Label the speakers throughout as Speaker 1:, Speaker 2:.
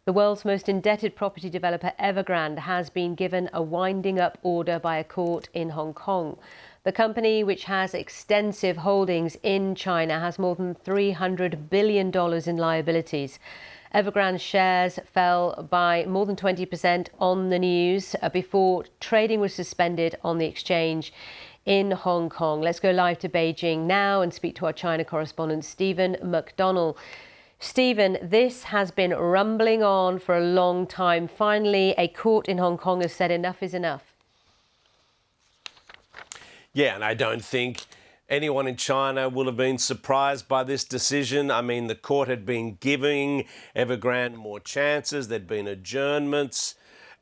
Speaker 1: The world's most indebted property developer Evergrande has been given a winding up order by a court in Hong Kong. The company, which has extensive holdings in China, has more than $300 billion in liabilities. Evergrande shares fell by more than 20% on the news before trading was suspended on the exchange in Hong Kong. Let's go live to Beijing now and speak to our China correspondent, Stephen McDonnell. Stephen, this has been rumbling on for a long time. Finally, a court in Hong Kong has said enough is enough.
Speaker 2: Yeah, and I don't think anyone in China will have been surprised by this decision. I mean, the court had been giving Evergrande more chances. There'd been adjournments.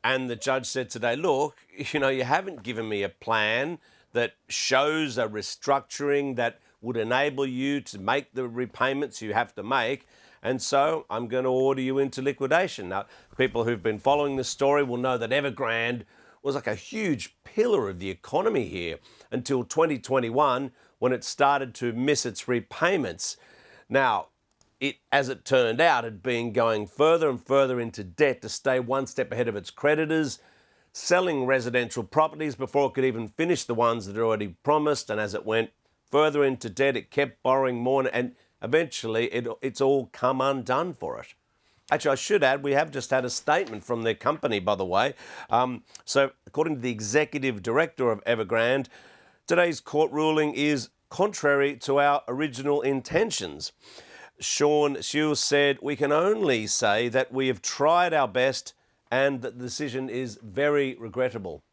Speaker 2: And the judge said today, look, you haven't given me a plan that shows a restructuring that would enable you to make the repayments you have to make. And so I'm going to order you into liquidation. Now, people who've been following this story will know that Evergrande was like a huge pillar of the economy here until 2021, when it started to miss its repayments. Now, as it turned out, had been going further and further into debt to stay one step ahead of its creditors, selling residential properties before it could even finish the ones that it already promised. And as it went further into debt, it kept borrowing more, and eventually it's all come undone for it. Actually, I should add, we have just had a statement from their company, by the way. So according to the executive director of Evergrande, today's court ruling is contrary to our original intentions. Shawn Siu said, we can only say that we have tried our best and that the decision is very regrettable.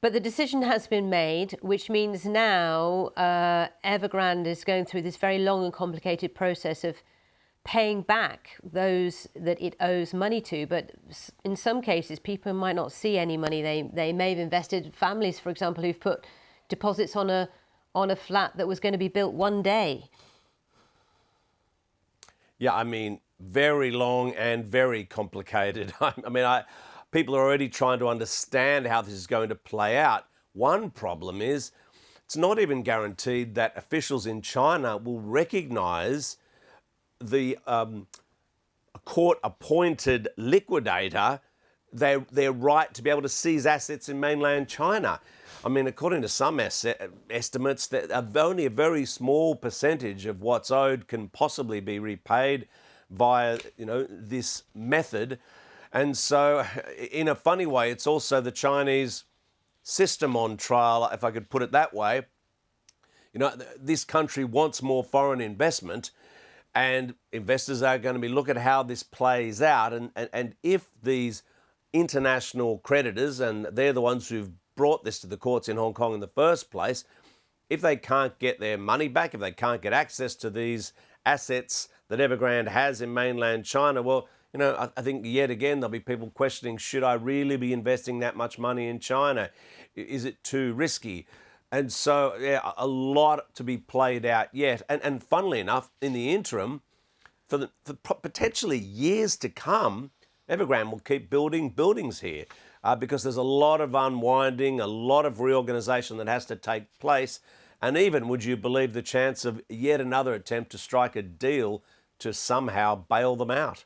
Speaker 1: But the decision has been made, which means now Evergrande is going through this very long and complicated process of paying back those that it owes money to. But in some cases, people might not see any money. They may have invested, families, for example, who've put deposits on a flat that was going to be built one day.
Speaker 2: Yeah, I mean, very long and very complicated. People are already trying to understand how this is going to play out. One problem is it's not even guaranteed that officials in China will recognise the court-appointed liquidator, their right to be able to seize assets in mainland China. I mean, according to some estimates, that only a very small percentage of what's owed can possibly be repaid via, this method. And so, in a funny way, it's also the Chinese system on trial, if I could put it that way. This country wants more foreign investment, and investors are going to be looking at how this plays out. And if these international creditors, and they're the ones who've brought this to the courts in Hong Kong in the first place, if they can't get their money back, if they can't get access to these assets that Evergrande has in mainland China, well, I think yet again there'll be people questioning, should I really be investing that much money in China? Is it too risky? And so, yeah, a lot to be played out yet. And funnily enough, in the interim, for potentially years to come, Evergrande will keep building buildings here because there's a lot of unwinding, a lot of reorganisation that has to take place. And even, would you believe, the chance of yet another attempt to strike a deal to somehow bail them out?